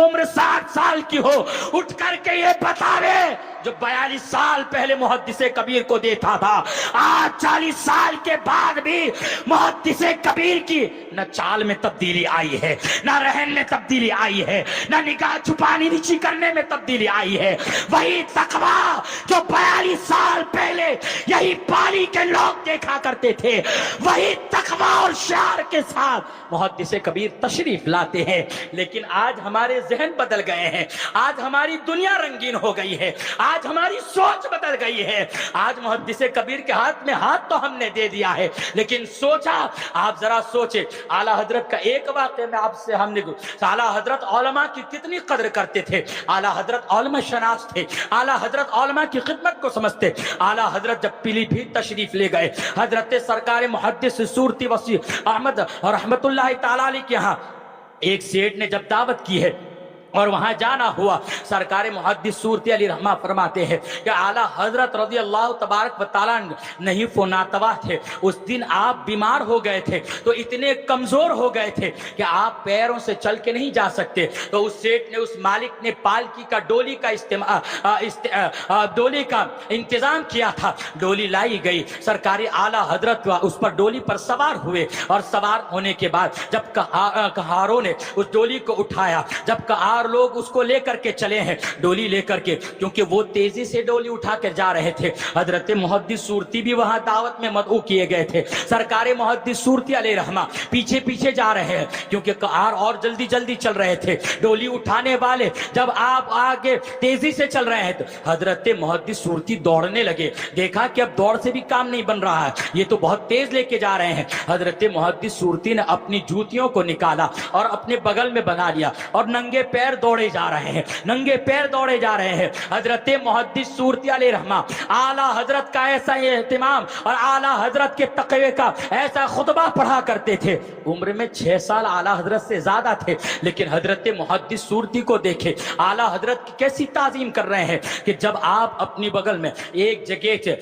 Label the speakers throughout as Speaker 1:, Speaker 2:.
Speaker 1: उम्र 60 साल की हो, उठ करके ये बतावे जो 42 साल पहले मुहद्दिसे कबीर को देखा था, आज 40 साल के बाद भी मुहद्दिसे कबीर की न चाल में तब्दीली आई है, न रहन में तब्दीली आई है, न निगाह छुपानी नीची करने में तब्दीली आई है। वही तकवा जो 42 साल पहले यही पानी के लोग देखा करते थे, वही तकवा और शार के साथ मुहद्दिसे कबीर तशरीफ लाते हैं। लेकिन आज हमारे जहन बदल गए हैं, आज हमारी दुनिया रंगीन हो गई है, आज हमारी सोच बदल गई है। आज मुहद्दिसे कबीर के हाथ में हाथ तो हमने दे दिया है, लेकिन सोचा, आप जरा सोचे, आला हजरत का एक वाक़या में आपसे हमने, आला हजरत औलमा की कितनी कदर करते थे, आला हजरत औलमा शनास थे, आला हजरत औलमा की खिदमत को समझते। आला हजरत जब पीलीभीत तशरीफ ले गए, हजरत सरकार मुहद्दिस सूरती वसी अहमद रहमतुल्लाह ताला अलैह के यहाँ एक सेठ ने जब दावत की है और वहां जाना हुआ, सरकार मुहद्दिस सूरती अली रहमा फरमाते हैं कि आला हजरत रज़ी अल्लाह तबारक व तआला नहीं फोनातवा थे। उस दिन आप बीमार हो गए थे, तो इतने कमजोर हो गए थे कि आप पैरों से चल के नहीं जा सकते। तो उस सेठ ने, उस मालिक ने पालकी का डोली का इंतजाम किया था। डोली लाई गई, सरकारी आला हजरत उस पर डोली पर सवार हुए और सवार होने के बाद जब कहारों ने उस डोली को उठाया, जब कहार लोग उसको लेकर के चले हैं, डोली लेकर के, क्योंकि वो तेजी से डोली उठा कर जा रहे थे। हजरत मुहद्दिस सूरती भी वहां दावत में मदऊ किए गए थे। सरकार मुहद्दिस सूरती अलैहि रहमा पीछे पीछे जा रहे हैं, क्योंकि कार और जल्दी जल्दी चल रहे थे। डोली उठाने वाले जब आप आगे तेजी से चल रहे हैं तो हजरत मुहद्दिस सूरती दौड़ने लगे। देखा कि अब दौड़ से भी काम नहीं बन रहा है, ये तो बहुत तेज लेके जा रहे हैं। हजरत मुहद्दिस सूरती ने अपनी जूतियों को निकाला और अपने बगल में बना लिया और नंगे पैर दौड़े जा रहे हैं, नंगे पैर दौड़े जा रहे हैं। हजरत मुहद्दिस सूरती अलैहि रहमा आला हजरत का ऐसा एहतिमाम और आला हजरत के तक़वे का ऐसा खुतबा पढ़ा करते थे। उम्र में 6 साल आला हजरत से ज्यादा थे, लेकिन हजरत मुहद्दिस सूरती को देखे आला हजरत की कैसी ताजीम कर रहे हैं कि जब आप अपनी बगल में एक जगह से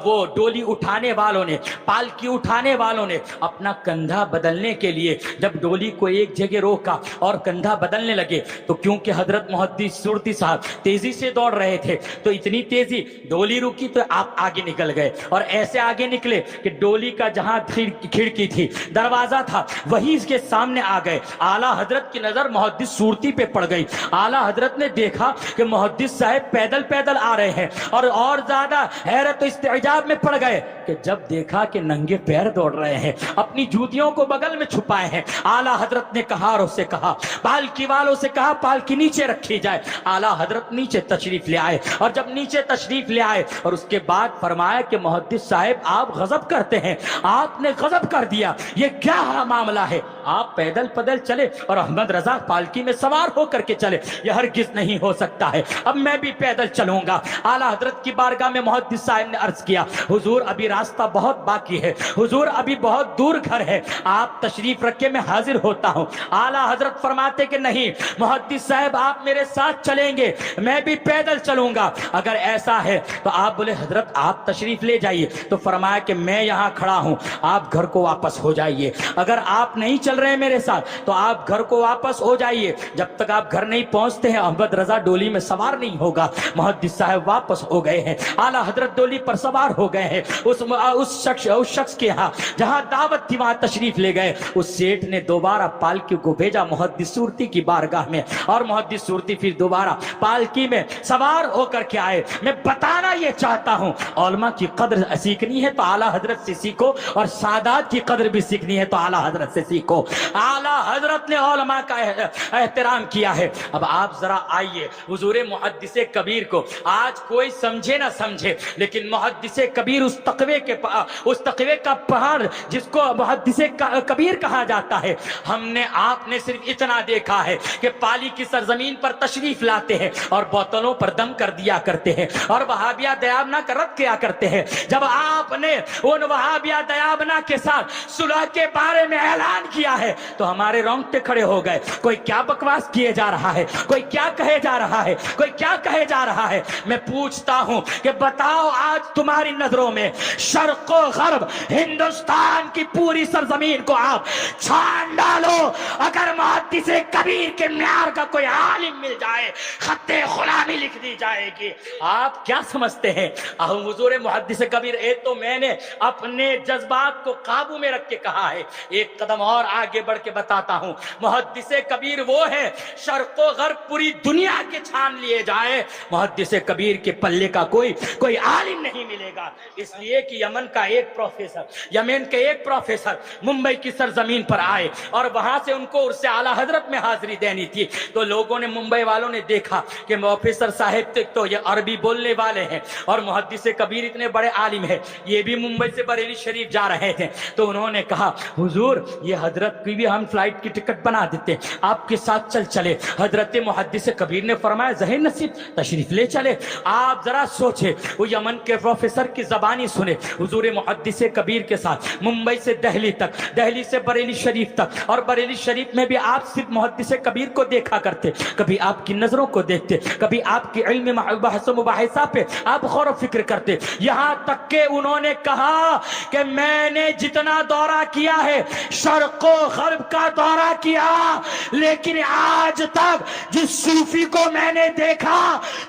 Speaker 1: वो डोली उठाने वालों ने, पालकी उठाने वालों ने अपना कंधा बदलने के लिए जब डोली को एक जगह रोका और कंधा बदलने लगे, तो क्योंकि हजरत मुहद्दिस सूरती साहब तेजी से दौड़ रहे थे, तो इतनी तेजी, डोली रुकी तो आप आगे निकल गए और ऐसे आगे निकले कि डोली का जहां खिड़की थी, दरवाजा था, वही इसके सामने आ गए। आला हजरत की नजर मुहद्दिस सूरती पे पड़ गई। आला हजरत ने देखा कि मुहद्दिस साहब पैदल पैदल आ रहे हैं और ज्यादा हैरत तो इस्तेजाब में पड़ गए कि जब देखा कि नंगे पैर दौड़ रहे हैं, अपनी जूतियों को बगल में छुपाए हैं। आला हजरत ने कहारों से कहा, पालकी वालों से कहा पालकी नीचे रखी जाए। आला हजरत नीचे तशरीफ ले आए और जब नीचे तशरीफ ले आए और उसके बाद फरमाया कि मुहद्दिस साहब आप गजब करते हैं, आपने गजब कर दिया, ये क्या मामला है? आप पैदल पैदल चले और अहमद रजा पालकी में सवार होकर के चले, यह हरगिज नहीं हो सकता है, अब मैं भी पैदल चलूंगा। आला हजरत की बारगाह में मुहद्दिस साहब ने अर्ज किया, हुजूर अभी रास्ता बहुत बाकी है, हुजूर अभी बहुत दूर घर है, आप तशरीफ रखे मैं हाजिर होता हूँ। आला हजरत फरमाते कि नहीं मुहद्दिस साहब आप मेरे साथ चलेंगे, मैं भी पैदल चलूंगा। अगर ऐसा है तो आप बोले हजरत आप तशरीफ ले जाइए। तो फरमाया कि मैं यहाँ खड़ा हूँ, आप घर को वापस हो जाइए। अगर आप नहीं चल रहे मेरे साथ तो आप घर को वापस हो जाइए। जब तक आप घर नहीं पहुंचते हैं अहमद रजा डोली में सवार नहीं होगा। मुहद्दिस साहब वापस हो गए हैं, आला हजरत डोली पर सवार हो गए हैं। उस शख्स के यहाँ जहाँ दावत थी वहां तशरीफ ले गए। उस सेठ ने दोबारा पालकी को भेजा मुहद्दिस सूरती की बारगाह में और मुहद्दिस सूरती फिर दोबारा पालकी में सवार होकर के आए। मैं बताना ये चाहता हूँ, औलमा की कदर सीखनी है तो आला हजरत से सीखो और सादात की कदर भी सीखनी है तो आला हजरत से सीखो। आला हजरत ने औलमा का एहतराम किया है। अब आप जरा आइए, हुजूर मुहद्दिसे कबीर को आज कोई समझे ना समझे, लेकिन मुहद्दिसे कबीर उस तकवे का पहाड़ जिसको मुहद्दिसे कबीर कहा जाता है, हमने आपने सिर्फ इतना देखा है कि पाली की सरजमीन पर तशरीफ लाते हैं और बोतलों पर दम कर दिया करते हैं और वहाबिया दयाबना का रद्द किया करते हैं। जब आपने उन वहाबिया दयाबना के साथ सुलह के बारे में ऐलान किया کیا ہے تو ہمارے رونگٹے کھڑے ہو گئے. کوئی کیا بکواس کیے جا رہا ہے, کوئی کیا کہے جا رہا ہے, کوئی کیا کہے جا رہا ہے. میں پوچھتا ہوں کہ بتاؤ آج تمہاری نظروں میں شرق و غرب ہندوستان کی پوری سرزمین کو آپ چھان ڈالو, اگر محدث کبیر کے معیار کا کوئی عالم مل جائے خط غلامی لکھ دی جائے گی. آپ کیا سمجھتے ہیں حضور محدث کبیر؟ ایک تو میں نے اپنے جذبات کو قابو میں رکھ کے کہا ہے, ایک قدم اور آگے بڑھ کے بتاتا ہوں. محدث کبیر وہ ہے شرق و غرب پوری دنیا کے چھان لیے جائے, محدث کبیر کے پلے کا کوئی عالم نہیں ملے گا. اس لیے کہ یمن کے ایک پروفیسر ممبئی کی سرزمین پر آئے اور وہاں سے ان کو عرص اعلی حضرت میں حاضری دینی تھی. تو لوگوں نے, ممبئی والوں نے دیکھا کہ پروفیسر صاحب تو یہ عربی بولنے والے ہیں اور محدث کبیر اتنے بڑے عالم ہیں, یہ بھی ممبئی سے بریلی شریف جا رہے تھے. تو انہوں نے کہا حضور یہ حضرت کی بھی ہم فلائٹ کی ٹکٹ بنا دیتے, آپ کے ساتھ چلے. حضرت محدث کبیر نے فرمایا ظہیر نصیب تشریف لے چلے. آپ ذرا سوچے, وہ یمن کے پروفیسر کی زبانی سنے, حضور محدث کبیر کے ساتھ ممبئی سے دہلی تک, دہلی سے بریلی شریف تک, اور بریلی شریف میں بھی آپ صرف محدث کبیر کو دیکھا کرتے, کبھی آپ کی نظروں کو دیکھتے, کبھی آپ کی علم بحث و مباحثہ پہ آپ غور و فکر کرتے. یہاں تک کہ انہوں نے کہا کہ میں نے جتنا دورہ کیا ہے شرق و غرب کا دورہ کیا, لیکن آج تک جس صوفی کو میں نے دیکھا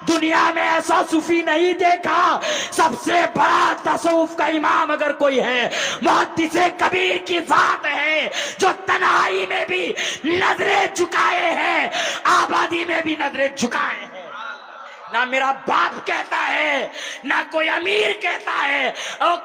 Speaker 1: دنیا میں ایسا صوفی نہیں دیکھا. سب سے بڑا تصوف کا امام اگر کوئی ہے محدث کبیر کی ذات ہے, جو تنہائی میں بھی نظریں جھکائے ہیں, آبادی میں بھی نظریں جھکائے ہیں. نہ میرا باپ کہتا ہے, نہ کوئی امیر کہتا ہے, اور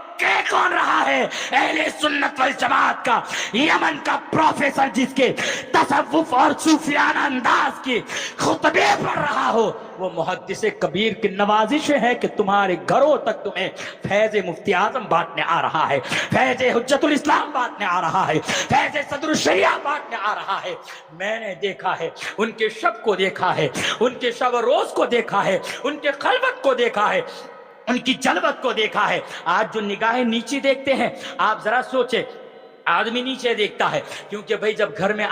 Speaker 1: کون رہا ہے اہل سنت والجماعت کا یمن کا پروفیسر, جس کے تصوف اور صوفیانہ انداز کی خطبے پڑھ رہا ہو, وہ محدث کبیر کی نوازش ہے کہ تمہارے گھروں تک تمہیں فیض مفتی اعظم بانٹنے آ رہا ہے, فیض حجت الاسلام بانٹنے آ رہا ہے, فیض صدر الشریعہ بانٹنے آ رہا ہے. میں نے دیکھا ہے, ان کے شب کو دیکھا ہے, ان کے شب روز کو دیکھا ہے, ان کے خلوت کو دیکھا ہے, ان کی جلوت کو دیکھا ہے. آج جو نگاہیں نیچے دیکھتے ہیں, آپ ذرا سوچیں, آدمی نیچے دیکھتا ہے کیونکہ بھئی جب گھر میں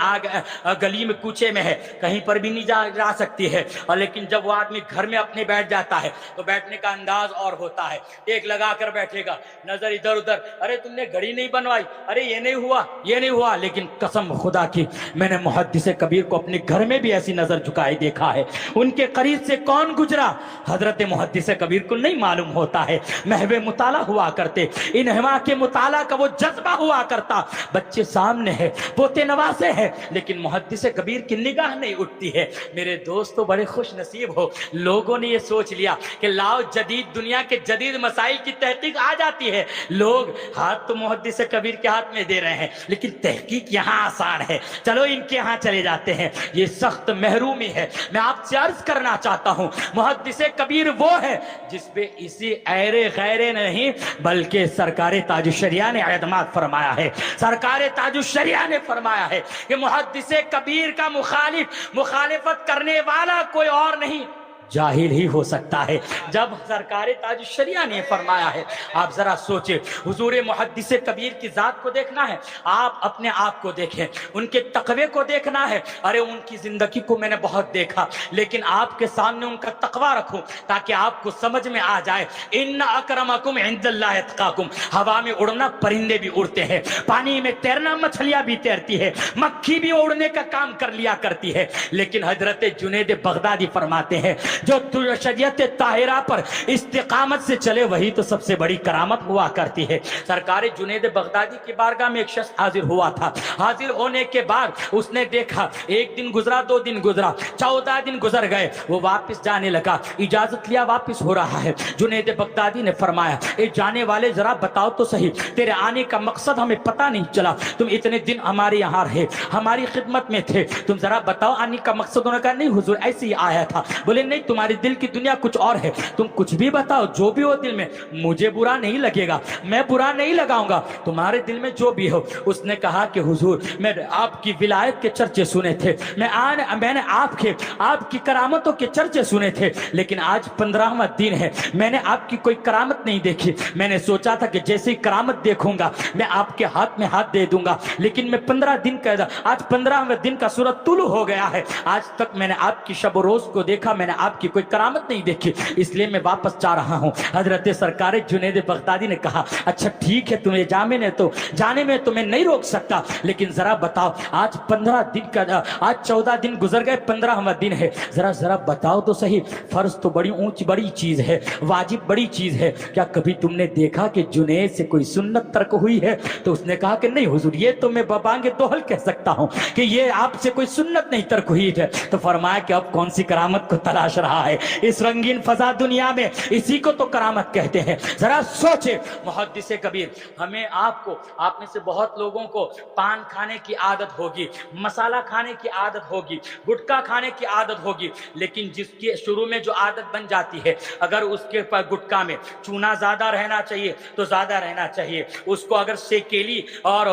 Speaker 1: گلی میں کوچے میں ہے کہیں پر بھی نہیں جا سکتی ہے, اور لیکن جب وہ آدمی گھر میں اپنے بیٹھ جاتا ہے تو بیٹھنے کا انداز اور ہوتا ہے. ایک لگا کر بیٹھے گا, نظر ادھر ادھر, ارے تم نے گھڑی نہیں بنوائی, ارے یہ نہیں ہوا, یہ نہیں ہوا. لیکن قسم خدا کی میں نے محدث کبیر کو اپنے گھر میں بھی ایسی نظر جھکائے دیکھا ہے. ان کے قریب سے کون گزرا حضرت محدث کبیر کو نہیں معلوم ہوتا ہے. محو مطالعہ ہوا کرتے, انہما کے مطالعہ کا وہ جذبہ ہوا کرتا. بچے سامنے ہیں, پوتے نواسے ہیں, لیکن محدث کبیر کی نگاہ نہیں اٹھتی ہے. میرے دوستو بڑے خوش نصیب ہو, لوگوں نے یہ سوچ لیا کہ لاؤ جدید دنیا کے جدید مسائل کی تحقیق آ جاتی ہے. لوگ ہاتھ تو محدث کبیر کے ہاتھ میں دے رہے ہیں, لیکن تحقیق یہاں آسان ہے, چلو ان کے ہاں چلے جاتے ہیں. یہ سخت محرومی ہے. میں آپ سے عرض کرنا چاہتا ہوں, محدث کبیر وہ ہے جس پہ اسی ایرے غیرے نہیں بلکہ سرکار تاج الشریعہ نے اعتماد فرمایا ہے. سرکار تاج الشریعہ نے فرمایا ہے کہ محدث کبیر کا مخالفت کرنے والا کوئی اور نہیں, جاہل ہی ہو سکتا ہے. جب سرکار تاج الشریعہ نے فرمایا ہے, آپ ذرا سوچیں, حضور محدث کبیر کی ذات کو دیکھنا ہے, آپ اپنے آپ کو دیکھیں, ان کے تقوی کو دیکھنا ہے. ارے ان کی زندگی کو میں نے بہت دیکھا, لیکن آپ کے سامنے ان کا تقوی رکھوں تاکہ آپ کو سمجھ میں آ جائے. ان اکرمکم عند اللہ اتقاکم. ہوا میں اڑنا پرندے بھی اڑتے ہیں, پانی میں تیرنا مچھلیاں بھی تیرتی ہے, مکھی بھی اڑنے کا کام کر لیا کرتی ہے. لیکن حضرت جنید بغدادی فرماتے ہیں جو شریعت طاہرہ پر استقامت سے چلے وہی تو سب سے بڑی کرامت ہوا کرتی ہے. سرکار جنید بغدادی کی بارگاہ میں ایک شخص حاضر ہوا تھا. حاضر ہونے کے بعد اس نے دیکھا, ایک دن گزرا, 2 دن گزرا, 14 دن گزر گئے, وہ واپس جانے لگا, اجازت لیا واپس ہو رہا ہے. جنید بغدادی نے فرمایا, اے جانے والے ذرا بتاؤ تو صحیح, تیرے آنے کا مقصد ہمیں پتہ نہیں چلا, تم اتنے دن ہمارے یہاں رہے, ہماری خدمت میں تھے, تم ذرا بتاؤ آنے کا مقصد. انہوں نے کہا نہیں حضور ایسے ہی آیا تھا. بولے نہیں तुम्हारे दिल की दुनिया कुछ और है, तुम कुछ भी बताओ, जो भी हो दिल में, मुझे बुरा नहीं लगेगा, मैं बुरा नहीं लगाऊंगा, तुम्हारे दिल में जो भी हो। उसने कहा कि हुजूर, मैं आपकी विलायत के चर्चे सुने थे, मैंने आपकी करामतों के चर्चे सुने थे, लेकिन आज 15वां दिन है, मैंने आपकी कोई करामत नहीं देखी। मैंने सोचा था कि जैसे ही करामत देखूंगा मैं आपके हाथ में हाथ दे दूंगा, लेकिन मैं 15 दिन का, आज 15वें दिन का सूरज तुलू हो गया है, आज तक मैंने आपकी शब रोज को देखा, मैंने आपकी कोई करामत नहीं देखी, इसलिए मैं वापस जा रहा हूं। हजरत सरकार जुनैद बगदादी ने कहा, अच्छा ठीक है, तुम्हें जाने में तो मैं नहीं रोक सकता, लेकिन जरा बताओ, आज 15 दिन का, आज 14 दिन गुजर गए, 15वां दिन है, जरा बताओ तो सही, फर्ज तो बड़ी चीज है, वाजिब बड़ी चीज है, क्या कभी तुमने देखा कि जुनैद से कोई सुन्नत तर्क हुई है? तो उसने कहा कि नहीं हुजूर, ये तो मैं बबांगे दोहल कह सकता हूं कि ये आपसे कोई सुन्नत नहीं तर्क हुई है। तो फरमाया कि अब कौन सी करामत को तलाश रहा है इस रंगीन फजा दुनिया में, इसी को तो करामत कहते हैं। जरा सोचे मुहद्दिस कबीर, हमें आप में से बहुत लोगों को पान खाने की आदत होगी, मसाला खाने की आदत होगी, गुटखा खाने की आदत होगी, लेकिन जिसकी शुरू में जो आदत बन जाती है, अगर उसके पर गुटखा में चूना ज्यादा रहना चाहिए तो ज्यादा रहना चाहिए, उसको अगर सेकेली और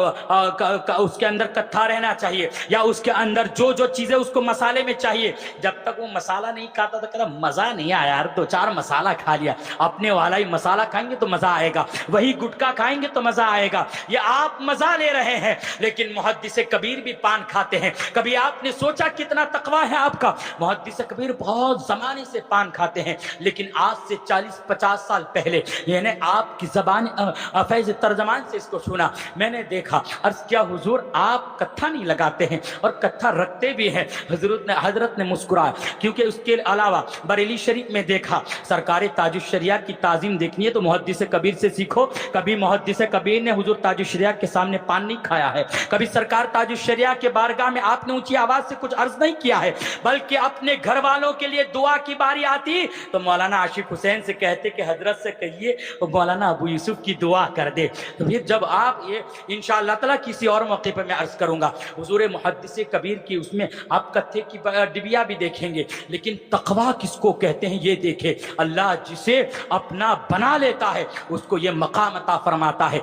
Speaker 1: उसके अंदर कत्था रहना चाहिए, या उसके अंदर जो चीजें उसको मसाले में चाहिए, जब तक वो मसाला नहीं खाता तो कहता मजा नहीं आया यार, 2-4 मसाला खा लिया, अपने वाला ही मसाला खाएंगे तो मजा आएगा, वही गुटखा खाएंगे तो मजा आएगा। ये आप मजा ले रहे हैं, लेकिन मुहद्दिस कबीर भी पान खाते हैं। कभी आपने सोचा कितना तकवा है आपका? मुहद्दिस कबीर बहुत जमाने से पान खाते हैं, लेकिन आज से 40-50 साल पहले यानी आपकी जबान फैज तर्जमान से इसको सुना, मैंने देखा, अर्ज किया हुजूर आप कत्था नहीं लगाते हैं और कत्था रखते भी हैं। हजरत ने मुस्कुराया, क्योंकि उसके अलावा बरेली शरीफ में देखा, सरकार ताजुश्शरिया की ताजीम देखनी है तो मुहद्दिस कबीर से सीखो। कभी मुहद्दिस कबीर ने हुजूर ताजुश्शरिया के सामने पान नहीं खाया है, कभी सरकार ताजुश्शरिया के बारगाह में आपने ऊंची आवाज से कुछ अर्ज नहीं किया है, बल्कि अपने घर वालों के लिए दुआ की बारी आती तो मौलाना आशिक हुसैन से कहते कि हजरत से कहिए तो मौलाना अबू यूसुफ की दुआ कर दे। तो फिर जब आप ये इंशाअल्लाह ताला किसी और मौके पर मैं अर्ज करूंगा, हुजूर मुहद्दिस कबीर की उसमें आप कत्थे की डिबिया भी देखेंगे, लेकिन तकवा किसको कहते हैं ये देखे। अल्लाह जिसे अपना बना लेता है उसको ये मकाम अता फरमाता है।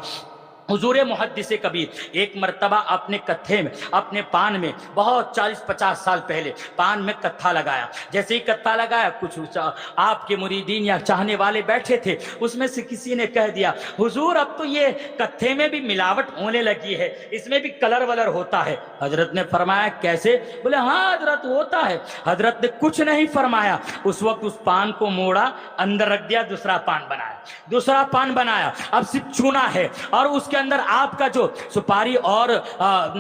Speaker 1: हुजूर मुहद्दिस कबीर एक मर्तबा अपने कत्थे में, अपने पान में, बहुत 40-50 साल पहले पान में कत्था लगाया। जैसे ही कत्था लगाया, कुछ आपके मुरीदीन या चाहने वाले बैठे थे, उसमें से किसी ने कह दिया हुजूर अब तो ये कत्थे में भी मिलावट होने लगी है, इसमें भी कलर वलर होता है। हजरत ने फरमाया कैसे? बोले हाँ हजरत होता है। हजरत ने कुछ नहीं फरमाया, उस वक्त उस पान को मोड़ा, अंदर रख दिया, दूसरा पान बनाया, अब सिर्फ चूना है और उसके अंदर आपका जो सुपारी और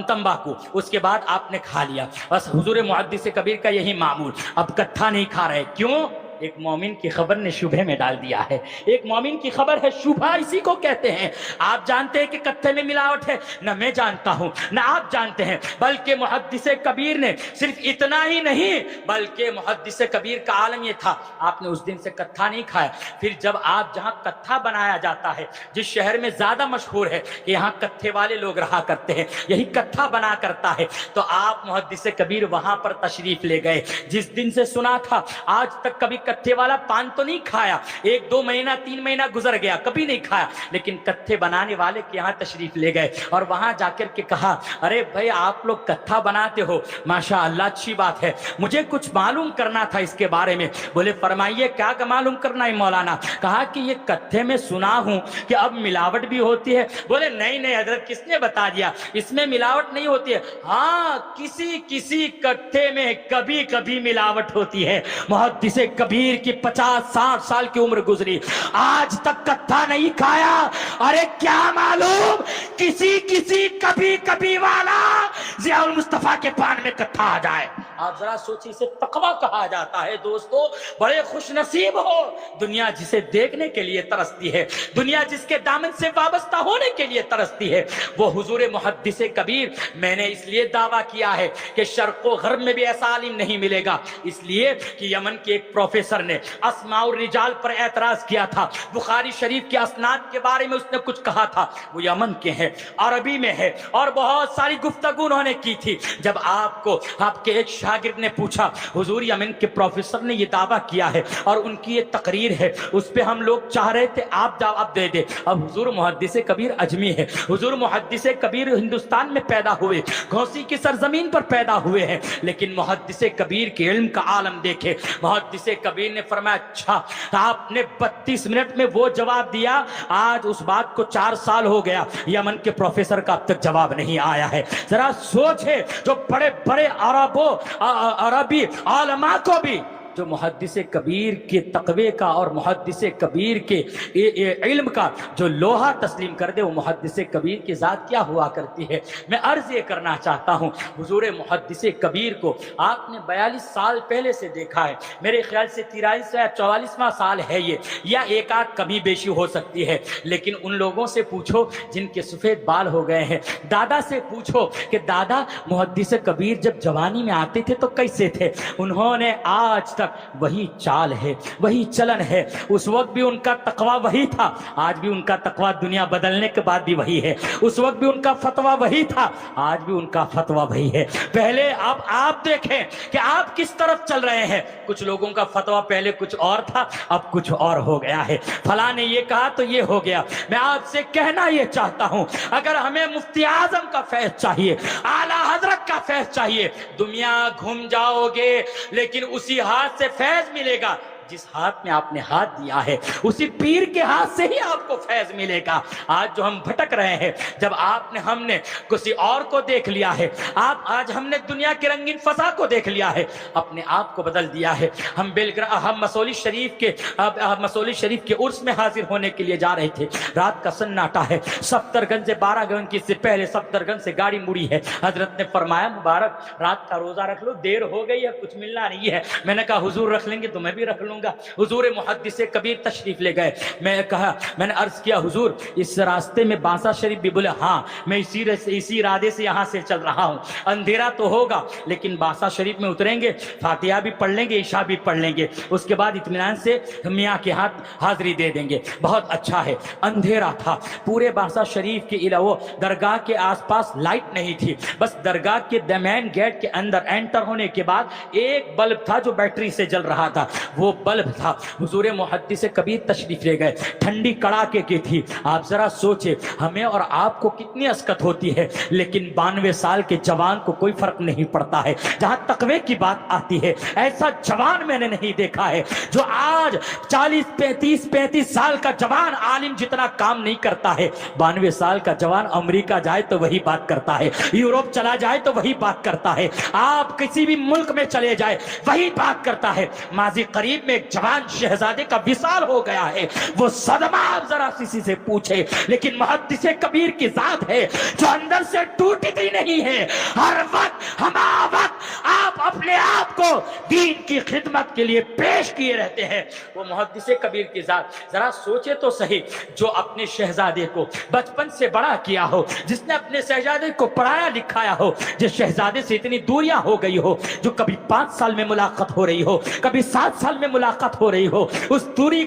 Speaker 1: तंबाकू, उसके बाद आपने खा लिया। बस हुजूर मुहद्दिस कबीर का यही मामूल, अब कत्था नहीं खा रहे। क्यों? एक मोमिन की खबर ने शुभे में डाल दिया है। एक मोमिन की खबर है शुभा, इसी को कहते हैं। आप जानते हैं कि कत्थे में मिलावट है? न मैं जानता हूं न आप जानते हैं, बल्कि मुहद्दिस कबीर ने सिर्फ इतना ही नहीं, बल्कि मुहद्दिस कबीर का आलम ये था, आपने उस दिन से कत्था नहीं खाया। फिर जब आप जहां कत्था बनाया जाता है, जिस शहर में ज्यादा मशहूर है कि यहाँ कत्थे वाले लोग रहा करते हैं, यही कत्था बना करता है, तो आप मुहद्दिस कबीर वहां पर तशरीफ ले गए। जिस दिन से सुना था, आज तक कभी कत्थे वाला पान तो नहीं खाया, 1-2 महीना 3 महीना गुजर गया, कभी नहीं खाया, लेकिन कत्थे बनाने वाले के यहाँ तशरीफ ले गए और वहां जाकर के कहा, अरे भाई आप लोग कत्था बनाते हो, माशाअल्लाह अच्छी बात है, मुझे कुछ मालूम करना था इसके बारे में। बोले फरमाइए क्या मालूम करना है मौलाना? कहा कि ये कत्थे में सुना हूं कि अब मिलावट भी होती है। बोले नहीं हजरत, किसने बता दिया? इसमें मिलावट नहीं होती है। हाँ, किसी कत्थे में कभी कभी मिलावट होती है। मुहद्दिस कबीर की 50-60 साल की उम्र गुजरी, आज तक कत्था नहीं खाया। अरे क्या मालूम, किसी कभी वाला ज़ियाउल मुस्तफा के पान में कत्था आ जाए। आप जरा सोचिए, इसे तकवा कहा जाता है। दोस्तों, बड़े खुश नसीब हो दुनिया जिसे देखने के लिए तरसती है, दुनिया जिसके दामन से वाबस्ता होने के लिए तरसती है, वो हुजूर मुहद्दिस कबीर। मैंने इसलिए दावा किया है कि शर्क़ो ग़र्ब में भी ऐसा आलिम नहीं मिलेगा, इसलिए कि यमन के एक प्रोफेसर ने अस्माउर रिजाल पर एतराज किया था, बुखारी शरीफ के असनाद के बारे में उसने कुछ कहा था। वो यमन के हैं, अरबी में है और बहुत सारी गुफ्तगू उन्होंने की थी। जब आपको आपके एक शागिर्द ने पूछा, हुजूर यमन के प्रोफेसर ने ये दावा किया है और उनकी ये तकरीर है, उस पे हम लोग चाह रहे थे आप जवाब दे दे। अब हुजूर मुहद्दिस कबीर अजमी है, हुजूर मुहद्दिस कबीर हिंदुस्तान में पैदा हुए, घोंसी की सरजमीन पर पैदा हुए हैं, लेकिन मुहद्दिस कबीर के इल्म का आलम देखे। मुहद्दिस कबीर ने फरमाया, अच्छा आपने 32 मिनट में वो जवाब दिया, आज उस बात को 4 साल हो गया, यमन के प्रोफेसर का अब तक जवाब नहीं आया है। जरा सोचे, जो बड़े बड़े अरबी आलमा को भी जो मुहद्दिस कबीर के तकवे का और मुहद्दिस कबीर के इल्म का जो लोहा तस्लीम कर दे, वो मुहद्दिस कबीर की ज़ात क्या हुआ करती है। मैं अर्ज़ ये करना चाहता हूँ, हुजूर मुहद्दिस कबीर को आपने 42 साल पहले से देखा है, मेरे ख्याल से 43 या 44वां साल है ये, या एक आध कमी बेशी हो सकती है, लेकिन उन लोगों से पूछो जिनके सफ़ेद बाल हो गए हैं, दादा से पूछो कि दादा मुहद्दिस कबीर जब जवानी में आते थे तो कैसे थे। उन्होंने आज तक वही चाल है, वही चलन है, उस वक्त भी उनका तकवा वही था, आज भी उनका तकवा दुनिया बदलने के बाद भी वही है, उस वक्त भी उनका फतवा वही था, आज भी उनका फतवा वही है। पहले अब आप देखें कि आप किस तरफ चल रहे हैं। कुछ लोगों का फतवा पहले कुछ और था, अब कुछ और हो गया है, फलां ने ये कहा तो ये हो गया। मैं आपसे कहना ये चाहता हूं, अगर हमें मुफ्ती आजम का फैज़ चाहिए, आला हजरत का फैज़ चाहिए, दुनिया घूम जाओगे लेकिन उसी हाथ से फैज मिलेगा जिस हाथ में आपने हाथ दिया है, उसी पीर के हाथ से ही आपको फैज मिलेगा। आज जो हम भटक रहे हैं, जब हमने किसी और को देख लिया है, आज हमने दुनिया के रंगीन फसा को देख लिया है, अपने आप को बदल दिया है। हम मसौली शरीफ के उर्स में हाजिर होने के लिए जा रहे थे, रात का सन्नाटा है, सफ्दरगंज से 12 घंटे से पहले सफ्दरगंज से गाड़ी मुड़ी है। हजरत ने फरमाया, मुबारक रात का रोजा रख लो, देर हो गई है, कुछ मिलना नहीं है। मैंने कहा हुजूर रख लेंगे तो मैं भी रख लूंगा। हुजूर मुहद्दिस कबीर तशरीफ ले गए। मैंने अर्ज किया, हुजूर इस रास्ते में बांसा शरीफ भी? बोले हाँ, मैं इसी इरादे से यहाँ से चल रहा हूँ। अंधेरा तो होगा लेकिन बांसा शरीफ में उतरेंगे, फातिहा भी पढ़ लेंगे, इशा भी पढ़ लेंगे, उसके बाद इत्मीनान से मियाँ के हाथ हाजिरी दे देंगे। बहुत अच्छा है। अंधेरा था पूरे बांसा शरीफ के अलावा, दरगाह के आसपास लाइट नहीं थी, बस दरगाह के मेन गेट के अंदर एंटर होने के बाद एक बल्ब था जो बैटरी से जल रहा था, वो बल्ब था। हुजूर मुहद्दिस कबीर तशरीफ ले गए, ठंडी कड़ाके की थी। आप जरा सोचे, हमें और आपको कितनी अस्कत होती है, लेकिन 92 साल के जवान को कोई फर्क नहीं पड़ता है। जहां तकवे की बात आती है, ऐसा जवान मैंने नहीं देखा है जो आज 40-35 साल का जवान आलिम जितना काम नहीं करता है। 92 साल का जवान अमेरिका जाए तो वही बात करता है, यूरोप चला जाए तो वही बात करता है, आप किसी भी मुल्क में चले जाए वही बात करता है। माजी करीब में एक जवान शहजादे का विसाल हो गया है, वो सदमा आप जरा किसी से पूछे, लेकिन मुहद्दिस कबीर की जात है जो अंदर से टूटती नहीं है। हर वक्त हमारा वक्त आप अपने आप को दीन की खिदमत के लिए पेश किए रहते हैं। वो मुहद्दिस कबीर की जात, जरा सोचे तो सही, जो अपने शहजादे को बचपन से बड़ा किया हो, जिसने अपने शहजादे को पढ़ाया लिखाया हो, जिस शहजादे से इतनी दूरियां हो गई हो, जो कभी 5 साल में मुलाकात हो रही हो, कभी 7 साल में मुलाकात हो रही हो, उस दूरी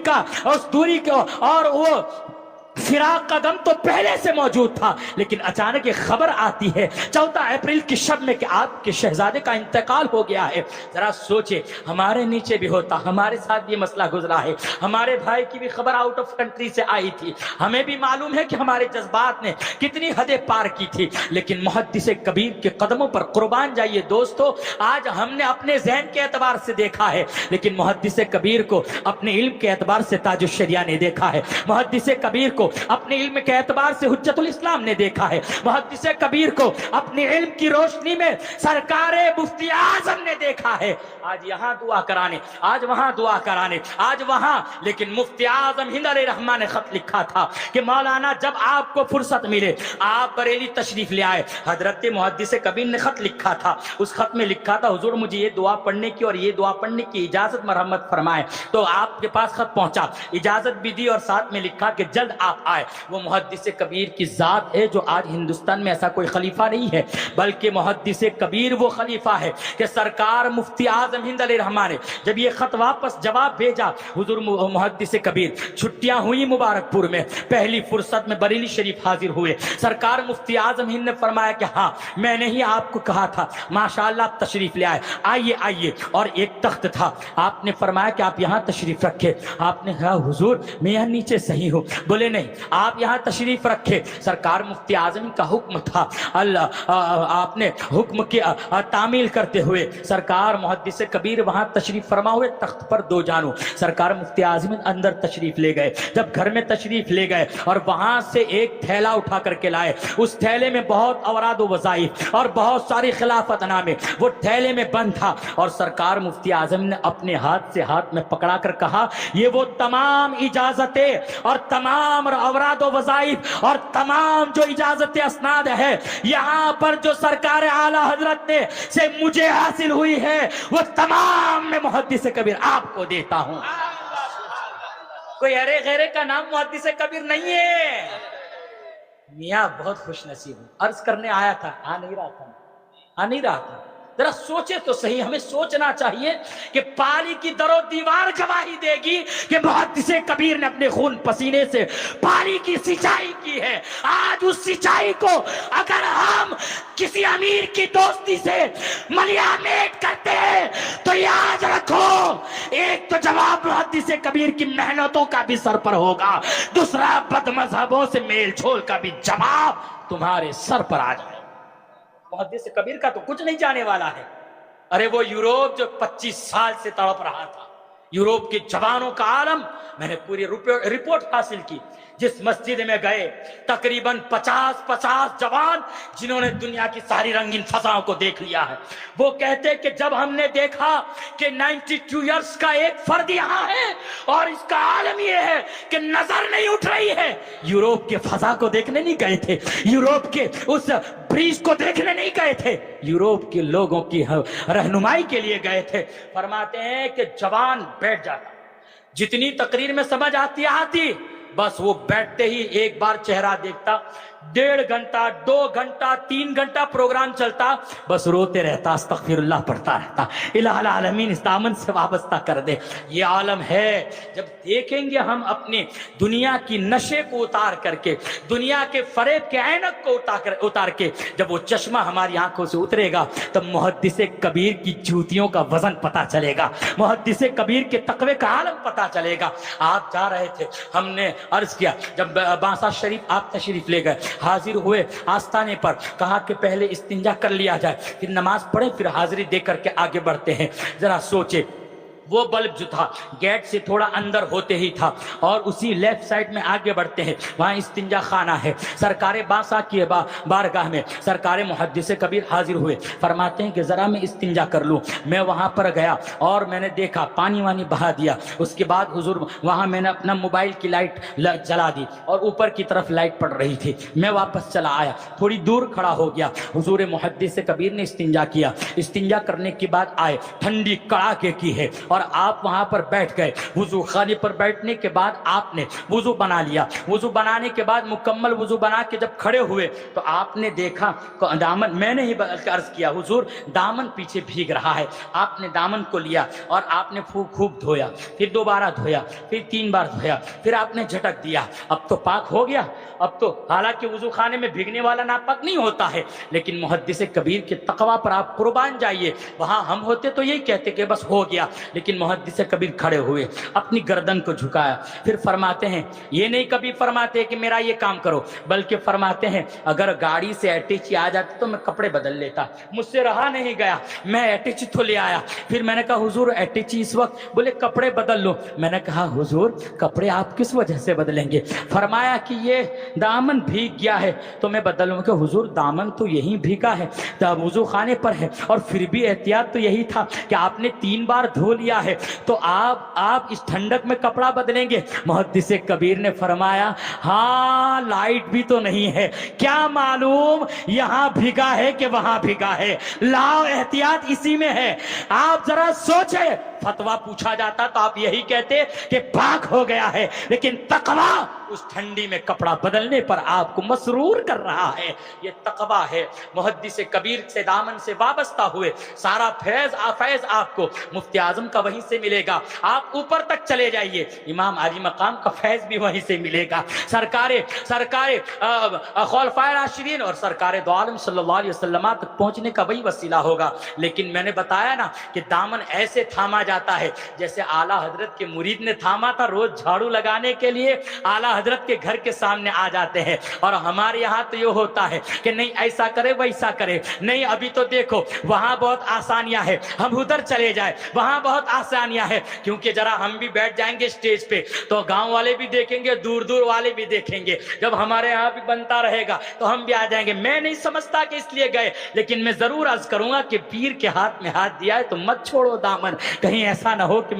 Speaker 1: को और वो फिराक का गम तो पहले से मौजूद था, लेकिन अचानक एक खबर आती है 14 अप्रैल की शब में कि आपके शहजादे का इंतकाल हो गया है। जरा सोचे, हमारे नीचे भी होता, हमारे साथ भी मसला गुजरा है, हमारे भाई की भी खबर आउट ऑफ कंट्री से आई थी, हमें भी मालूम है कि हमारे जज्बात ने कितनी हदें पार की थी, लेकिन मुहद्दिस कबीर के कदमों पर कुर्बान जाइए दोस्तों। आज हमने अपने ज़हन के एतबार से देखा है, लेकिन मुहद्दिस कबीर को अपने इल्म के एतबार से ताजुश शरिया ने देखा है, मुहद्दिस कबीर को अपने इल्म के एतबार से हुज्जतुल इस्लाम ने देखा है, मुहद्दिस कबीर को अपने इल्म की रोशनी में सरकारे मुफ्ती आजम ने देखा है। आज यहाँ दुआ कराने, आज वहाँ दुआ कराने, आज वहाँ, लेकिन मुफ्ती आजम हिंद अलैहिर्रहमान ने खत लिखा था कि मौलाना जब आपको फुर्सत मिले आप बरेली तशरीफ ले आए। हजरत मुहद्दिस कबीर ने खत लिखा था, उस खत में लिखा था, हुजूर मुझे ये दुआ पढ़ने की और ये दुआ पढ़ने की इजाजत मरहमत फरमाए। तो आपके पास खत पहुंचा, इजाजत भी दी और साथ में लिखा कि जल्द आप آئے وہ محدث کبیر کی ذات ہے جو آج ہندوستان میں ایسا کوئی خلیفہ نہیں ہے، بلکہ محدث کبیر وہ خلیفہ ہے کہ سرکار مفتی اعظم ہند علیہ الرحمہ نے جب یہ خط واپس جواب بھیجا، حضور محدث کبیر چھٹیاں ہوئی مبارک پور میں، پہلی فرصت میں بریلی شریف حاضر ہوئے، سرکار مفتی اعظم ہند نے فرمایا کہ ہاں میں نے ہی آپ کو کہا تھا، ماشاءاللہ آپ تشریف لے آئے، آئیے آئیے، اور ایک تخت تھا، آپ نے فرمایا کہ آپ یہاں تشریف رکھے، آپ نے کہا حضور میں یہاں نیچے صحیح ہوں، بولے نہیں آپ یہاں تشریف رکھے، سرکار مفتی اعظم کا حکم تھا، اللہ آپ نے حکم کی تعمیل کرتے ہوئے سرکار محدث کبیر وہاں تشریف فرما ہوئے تخت پر دو جانو، سرکار مفتی اعظم اندر تشریف لے گئے، جب گھر میں تشریف لے گئے اور وہاں سے ایک تھیلا اٹھا کر کے لائے، اس تھیلے میں بہت اوراد و وظائف اور بہت ساری خلافت نامے وہ تھیلے میں بند تھا، اور سرکار مفتی اعظم نے اپنے ہاتھ سے ہاتھ میں پکڑا کر کہا یہ وہ تمام اجازتیں اور تمام اوراد و وظائف اور تمام جو اجازت اسناد ہے یہاں پر جو سرکار اعلی حضرت نے سے مجھے حاصل ہوئی ہے وہ تمام میں محدث کبیر آپ کو دیتا ہوں۔ کوئی ارے غیرے کا نام محدث کبیر نہیں ہے۔ میاں بہت خوش نصیب ہوں، عرض کرنے آیا تھا، آ نہیں رہا تھا، ذرا سوچے تو صحیح، ہمیں سوچنا چاہیے کہ پالی کی در و دیوار گواہی دے گی کہ محدث کبیر نے اپنے خون پسینے سے پالی کی سچائی کی ہے۔ آج اس سچائی کو اگر ہم کسی امیر کی دوستی سے ملیامت کرتے ہیں تو یاد رکھو ایک تو جواب محدث کبیر کی محنتوں کا بھی سر پر ہوگا، دوسرا بد مذہبوں سے میل جھول کا بھی جواب تمہارے سر پر آ جائے۔ محدث کبیر کا تو کچھ نہیں جانے والا ہے۔ ارے وہ یوروپ جو 25 سال سے تڑپ رہا تھا، یوروپ کے جوانوں کا عالم، میں نے پوری رپورٹ حاصل کی، جس مسجد میں گئے تقریباً 50 جوان جنہوں نے دنیا کی ساری رنگین فضاؤں کو دیکھ لیا ہے، وہ کہتے کہ جب ہم نے دیکھا کہ 92 ایئرز کا ایک فرد یہاں ہے اور اس کا عالم یہ ہے کہ نظر نہیں اٹھ رہی ہے، یوروپ کے فضا کو دیکھنے نہیں گئے تھے، یوروپ کے اس بریج کو دیکھنے نہیں گئے تھے، یوروپ کے لوگوں کی رہنمائی کے لیے گئے تھے۔ فرماتے ہیں کہ جوان بیٹھ جاتا، جتنی تقریر میں سمجھ آتی بس وہ بیٹھتے ہی ایک بار چہرہ دیکھتا، 1.5 گھنٹہ 2 گھنٹہ 3 گھنٹہ پروگرام چلتا، بس روتے رہتا، استغفر اللہ پڑھتا رہتا، الہ العالمین اس دامن سے وابستہ کر دے۔ یہ عالم ہے۔ جب دیکھیں گے ہم اپنے دنیا کی نشے کو اتار کر کے، دنیا کے فریب کے عینک کو اتار کے جب وہ چشمہ ہماری آنکھوں سے اترے گا تب محدث کبیر کی جوتیوں کا وزن پتا چلے گا، محدث کبیر کے تقوی کا عالم پتا چلے گا۔ آپ جا رہے تھے، ہم نے عرض کیا جب بانسا شریف آپ تشریف لے گئے، حاضر ہوئے آستانے پر، کہا کہ پہلے استنجا کر لیا جائے، پھر نماز پڑھیں، پھر حاضری دے کر کے آگے بڑھتے ہیں۔ ذرا سوچے وہ بلب جو تھا گیٹ سے تھوڑا اندر ہوتے ہی تھا، اور اسی لیفٹ سائڈ میں آگے بڑھتے ہیں، وہاں استنجا خانہ ہے۔ سرکار بانسا کی بارگاہ میں سرکار محدث کبیر حاضر ہوئے، فرماتے ہیں کہ ذرا میں استنجا کر لوں۔ میں وہاں پر گیا اور میں نے دیکھا، پانی وانی بہا دیا، اس کے بعد حضور وہاں میں نے اپنا موبائل کی لائٹ جلا دی اور اوپر کی طرف لائٹ پڑ رہی تھی، میں واپس چلا آیا، تھوڑی دور کھڑا ہو گیا، حضور محدث کبیر نے استنجا کیا، استنجا کرنے کے بعد آئے، ٹھنڈی کڑاکے کی ہے، اور آپ وہاں پر بیٹھ گئے۔ وضو خانے پر بیٹھنے کے بعد آپ نے وضو بنا لیا، وضو بنانے کے بعد مکمل وضو بنا کے جب کھڑے ہوئے تو آپ نے دیکھا دامن، میں نے ہی عرض کیا حضور دامن پیچھے بھیگ رہا ہے، آپ نے دامن کو لیا اور آپ نے خوب دھویا، پھر دوبارہ دھویا، پھر 3 بار دھویا، پھر آپ نے جھٹک دیا، اب تو پاک ہو گیا۔ اب تو حالانکہ وضو خانے میں بھیگنے والا ناپاک نہیں ہوتا ہے، لیکن محدث کبیر کے تقوی پر آپ قربان جائیے۔ وہاں ہم ہوتے تو یہی کہتے کہ بس ہو گیا، لیکن محدث کبیر کھڑے ہوئے، اپنی گردن کو جھکایا، پھر فرماتے ہیں، یہ نہیں کبھی فرماتے کہ میرا یہ کام کرو، بلکہ فرماتے ہیں اگر گاڑی سے ایٹیچی آ جاتی تو میں کپڑے بدل لیتا، مجھ سے رہا نہیں گیا، میں ایٹیچی تو لے آیا۔ پھر میں نے کہا حضور ایٹیچی اس وقت، بولے کپڑے بدل لو۔ میں نے کہا حضور کپڑے آپ کس وجہ سے بدلیں گے؟ فرمایا کہ یہ دامن بھیگ گیا ہے تو میں بدلوں کہ حضور دامن تو یہی بھیگا ہے، وضو خانے پر ہے، اور پھر بھی احتیاط تو یہی تھا کہ آپ نے 3 بار دھو لیا ہے، تو آپ اس ٹھنڈک میں کپڑا بدلیں گے؟ محدث کبیر نے فرمایا ہاں لائٹ بھی تو نہیں ہے، کیا معلوم یہاں بھیگا ہے کہ وہاں بھیگا ہے، لاؤ احتیاط اسی میں ہے۔ آپ ذرا سوچیں، فتویٰ پوچھا جاتا تو آپ یہی کہتے کہ پاک ہو گیا ہے، لیکن تقویٰ اس ٹھنڈی میں کپڑا بدلنے پر آپ کو مسرور کر رہا ہے. یہ تقوی ہے. محدث کبیر سے دامن سے وابستہ ہوئے سارا فیض آپ کو مفتی اعظم کا وہیں سے ملے گا. آپ اوپر تک چلے جائیے, امام علی مقام کا فیض بھی وہیں سے ملے گا. سرکار خلفائے راشدین اور سرکار دو عالم صلی اللہ علیہ وسلم تک پہنچنے کا وہی وسیلہ ہوگا. لیکن میں نے بتایا نا کہ دامن ایسے تھاما جاتا ہے جیسے اعلیٰ حضرت کے مرید نے تھاما تھا. روز جھاڑو لگانے کے لیے اعلیٰ حضرت کے گھر کے سامنے آ جاتے ہیں, اور ہمارے یہاں تو یہ ہوتا ہے کہ نہیں ایسا کرے ویسا کرے, نہیں ابھی تو دیکھو وہاں بہت آسانیاں ہیں, ہم ادھر چلے جائیں, وہاں بہت آسانیاں ہیں. کیونکہ ذرا ہم بھی بیٹھ جائیں گے اسٹیج پہ تو گاؤں والے بھی دیکھیں گے, دور دور والے بھی دیکھیں گے. جب ہمارے یہاں بھی بنتا رہے گا تو ہم بھی آ جائیں گے. میں نہیں سمجھتا کہ اس لیے گئے, لیکن میں ضرور عرض کروں گا کہ پیر کے ہاتھ میں ہاتھ دیا ہے تو مت چھوڑو دامن, کہیں ایسا نہ ہو کہ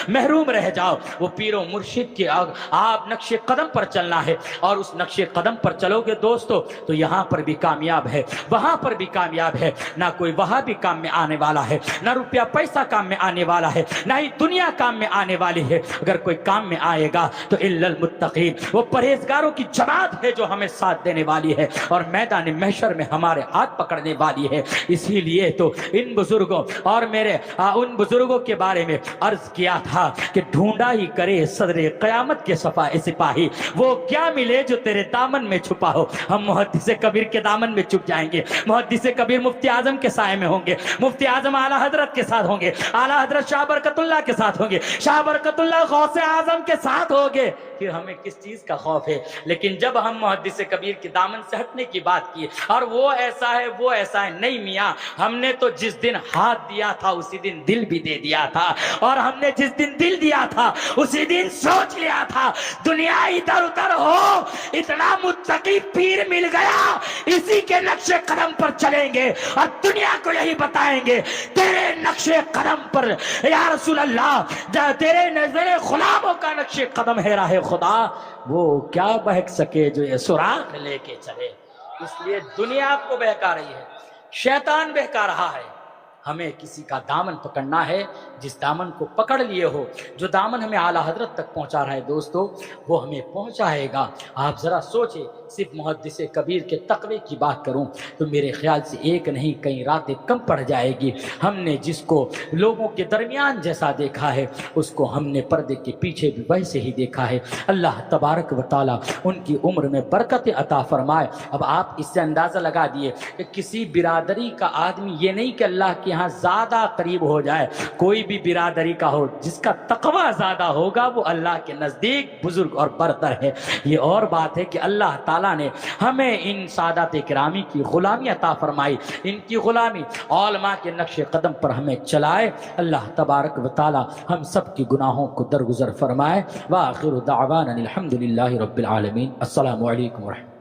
Speaker 1: محروم رہ جاؤ. وہ پیر و مرشد کے آپ نقش قدم پر چلنا ہے, اور اس نقش قدم پر چلو گے دوستو تو یہاں پر بھی کامیاب ہے, وہاں پر بھی کامیاب ہے. نہ کوئی وہاں بھی کام میں آنے والا ہے, نہ روپیہ پیسہ کام میں آنے والا ہے, نہ ہی دنیا کام میں آنے والی ہے. اگر کوئی کام میں آئے گا تو الا المتقین, وہ پرہیزگاروں کی جماعت ہے جو ہمیں ساتھ دینے والی ہے اور میدان محشر میں ہمارے ہاتھ پکڑنے والی ہے. اسی لیے تو ان بزرگوں اور میرے ان بزرگوں کے بارے میں عرض کیا تھا کہ ڈھونڈا ہی کرے صدر قیامت کے سپاہی, وہ کیا ملے جو تیرے دامن میں چھپا ہو. ہم محدث کبیر کے دامن میں چھپ جائیں گے, محدث کبیر مفتی اعظم کے سائے میں ہوں گے, مفتی اعظم اعلیٰ حضرت کے ساتھ ہوں گے, اعلیٰ حضرت شاہ برکت اللہ کے ساتھ ہوں گے, شاہ برکت اللہ غوث اعظم کے ساتھ ہوں گے. پھر ہمیں کس چیز کا خوف ہے؟ لیکن جب ہم محدث کبیر کے دامن سے ہٹنے کی بات کی اور وہ ایسا ہے وہ ایسا ہے, نہیں میاں, ہم نے تو جس دن ہاتھ دیا تھا اسی دن دل بھی دے دیا تھا, اور ہم نے جس دن دل دیا تھا اسی دن سوچ لیا تھا دنیا ادھر ادھر ہو, اتنا متقی پیر مل گیا, اسی کے نقش قدم پر چلیں گے اور دنیا کو یہی بتائیں گے تیرے نقش قدم پر یا رسول اللہ, تیرے نظر غلاموں کا نقش قدم ہے راہ خدا, وہ کیا بہک سکے جو یہ سراغ لے کے چلے. اس لیے دنیا آپ کو بہکا رہی ہے, شیطان بہکا رہا ہے. ہمیں کسی کا دامن پکڑنا ہے جس دامن کو پکڑ لیے ہو, جو دامن ہمیں اعلیٰ حضرت تک پہنچا رہا ہے دوستو, وہ ہمیں پہنچائے گا. آپ ذرا سوچیں, صرف محدث کبیر کے تقوی کی بات کروں تو میرے خیال سے ایک نہیں کئی راتیں کم پڑ جائے گی. ہم نے جس کو لوگوں کے درمیان جیسا دیکھا ہے اس کو ہم نے پردے کے پیچھے بھی ویسے ہی دیکھا ہے. اللہ تبارک و تعالیٰ ان کی عمر میں برکت عطا فرمائے. اب آپ اس سے اندازہ لگا دیے کہ کسی برادری کا آدمی یہ نہیں کہ اللہ کے یہاں زیادہ قریب ہو جائے, کوئی بھی برادری کا ہو جس کا تقوی زیادہ ہوگا وہ اللہ کے نزدیک بزرگ اور برتر ہے. یہ اور بات ہے کہ اللہ تعالیٰ نے ہمیں ان سادات کرامی کی غلامی عطا فرمائی, ان کی غلامی علماء کے نقش قدم پر ہمیں چلائے. اللہ تبارک و تعالیٰ ہم سب کی گناہوں کو درگزر فرمائے. وآخر دعوانا الحمدللہ رب العالمین. السلام علیکم ورحمۃ اللہ.